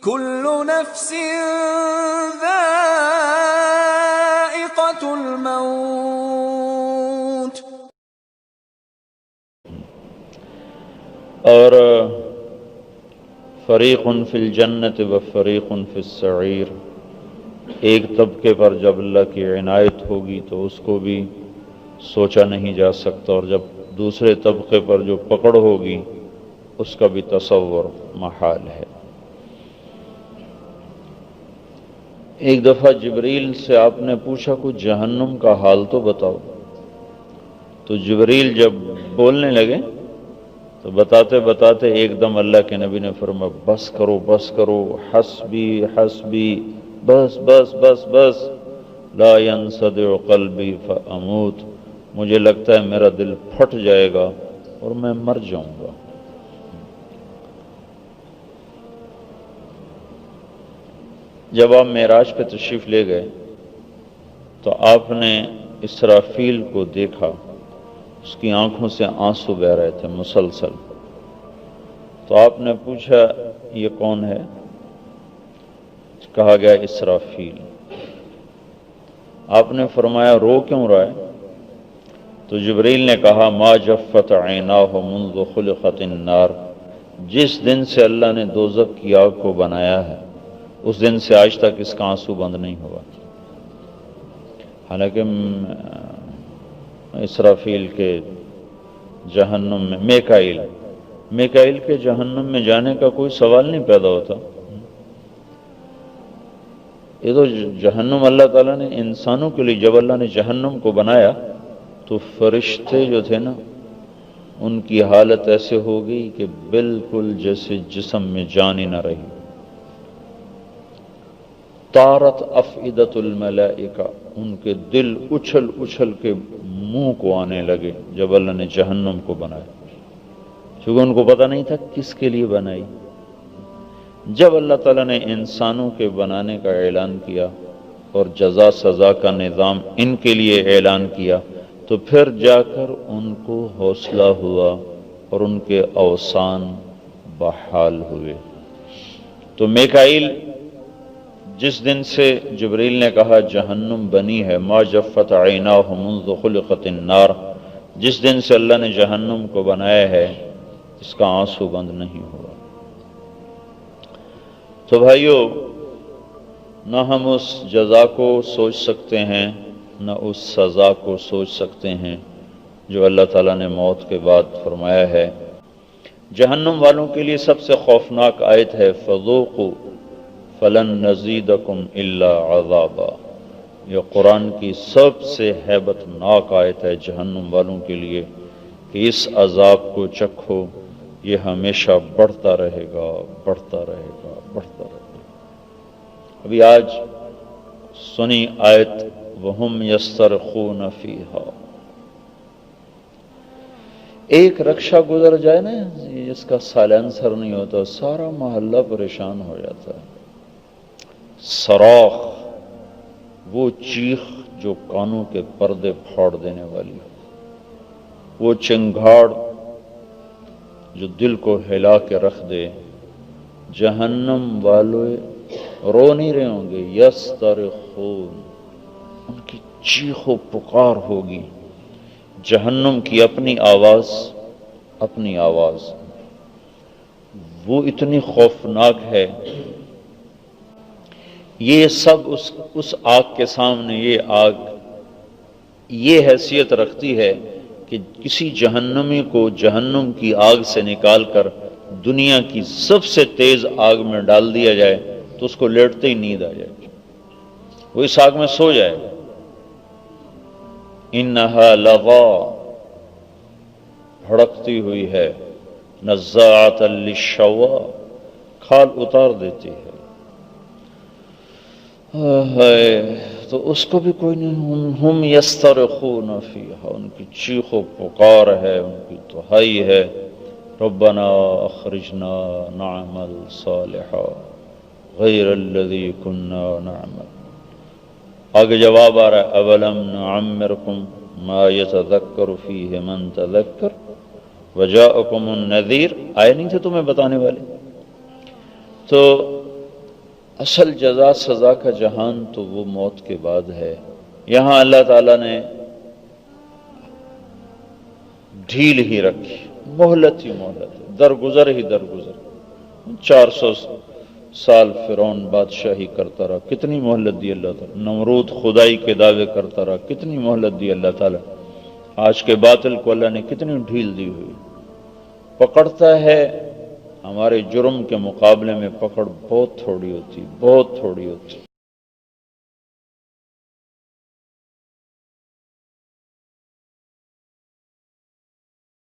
كل نفس ذائقة الموت. اور فریق فی الجنت و فریق فی السعیر، ایک طبقے پر جب اللہ کی عنایت ہوگی تو اس کو بھی سوچا نہیں جا سکتا، اور جب دوسرے طبقے پر جو پکڑ ہوگی اس کا بھی تصور محال ہے۔ ایک دفعہ جبریل سے آپ نے پوچھا کچھ جہنم کا حال تو بتاؤ، تو جبریل جب بولنے لگے تو بتاتے بتاتے ایک دم اللہ کے نبی نے فرمایا بس کرو بس کرو، حسبی حسبی، بس بس بس بس، لا ينصدع قلبی فاموت، مجھے لگتا ہے میرا دل پھٹ جائے گا اور میں مر جاؤں گا۔ جب آپ معراج پہ تشریف لے گئے تو آپ نے اسرافیل کو دیکھا، اس کی آنکھوں سے آنسو بہہ رہے تھے مسلسل، تو آپ نے پوچھا یہ کون ہے؟ کہا گیا اسرافیل۔ آپ نے فرمایا رو کیوں رہا ہے؟ تو جبریل نے کہا ما جفت عیناہ منذ خلقت النار، جس دن سے اللہ نے دوزخ کی آگ کو بنایا ہے اس دن سے آج تک اس کا آنسو بند نہیں ہوا۔ حالانکہ اسرافیل کے جہنم میں، میکائیل کے جہنم میں جانے کا کوئی سوال نہیں پیدا ہوتا۔ یہ تو جہنم اللہ تعالیٰ نے انسانوں کے لیے، جب اللہ نے جہنم کو بنایا تو فرشتے جو تھے نا ان کی حالت ایسے ہو گئی کہ بالکل جیسے جسم میں جان ہی نہ رہی۔ طارت افئدۃ الملائکہ، ان کے دل اچھل اچھل کے منہ کو آنے لگے جب اللہ نے جہنم کو بنایا، کیونکہ ان کو پتہ نہیں تھا کس کے لیے بنائی۔ جب اللہ تعالیٰ نے انسانوں کے بنانے کا اعلان کیا اور جزا سزا کا نظام ان کے لیے اعلان کیا تو پھر جا کر ان کو حوصلہ ہوا اور ان کے اوسان بحال ہوئے۔ تو میکائیل جس دن سے جبریل نے کہا جہنم بنی ہے، ما جفت عیناہ منذ خلقت النار، جس دن سے اللہ نے جہنم کو بنایا ہے اس کا آنسو بند نہیں ہوا۔ تو بھائیو، نہ ہم اس جزا کو سوچ سکتے ہیں نہ اس سزا کو سوچ سکتے ہیں جو اللہ تعالیٰ نے موت کے بعد فرمایا ہے۔ جہنم والوں کے لیے سب سے خوفناک آیت ہے فذوقوا فلن نزیدکم الا عذابا، یہ قرآن کی سب سے ہیبت ناک آیت ہے جہنم والوں کے لیے کہ اس عذاب کو چکھو، یہ ہمیشہ بڑھتا رہے گا بڑھتا رہے گا بڑھتا رہے گا۔ ابھی آج سنی آیت وہم یسترخون فیہا، ایک رکشہ گزر جائے نا جس کا سائلنسر نہیں ہوتا سارا محلہ پریشان ہو جاتا ہے۔ صراخ، وہ چیخ جو کانوں کے پردے پھاڑ دینے والی ہو، وہ چنگھاڑ جو دل کو ہلا کے رکھ دے۔ جہنم والے رو نہیں رہے ہوں گے، یسترخون، ان کی چیخ و پکار ہوگی۔ جہنم کی اپنی آواز، اپنی آواز وہ اتنی خوفناک ہے، یہ سب اس آگ کے سامنے، یہ آگ یہ حیثیت رکھتی ہے کہ کسی جہنمی کو جہنم کی آگ سے نکال کر دنیا کی سب سے تیز آگ میں ڈال دیا جائے تو اس کو لیٹتے ہی نیند آ جائے، وہ اس آگ میں سو جائے گا۔ انہا لظا، بھڑکتی ہوئی ہے، نزاعۃ للشوا، کھال اتار دیتی ہے۔ تو اس کو بھی کوئی نہیں، ہم یسترخون فیہا، ان کی چیخ و پکار ہے، ان کی دہائی ہے ربنا اخرجنا نعمل صالحا غیر الذی کنا نعمل۔ آگے جواب آ رہا ہے اولم نعمرکم ما یتذکر فیہ من تذکر وجاءکم النذیر، آئے نہیں تھے تمہیں بتانے والے؟ تو اصل جزا سزا کا جہان تو وہ موت کے بعد ہے. یہاں اللہ تعالیٰ نے ڈھیل ہی رکھی، مہلت ہی مہلت، درگزر ہی درگزر. 400 سال فرعون بادشاہی کرتا رہا، کتنی مہلت دی اللہ تعالیٰ. نمرود خدائی کے دعوے کرتا رہا، کتنی مہلت دی اللہ تعالیٰ. آج کے باطل کو اللہ نے کتنی ڈھیل دی ہوئی. پکڑتا ہے، ہمارے جرم کے مقابلے میں پکڑ بہت تھوڑی ہوتی، بہت تھوڑی ہوتی.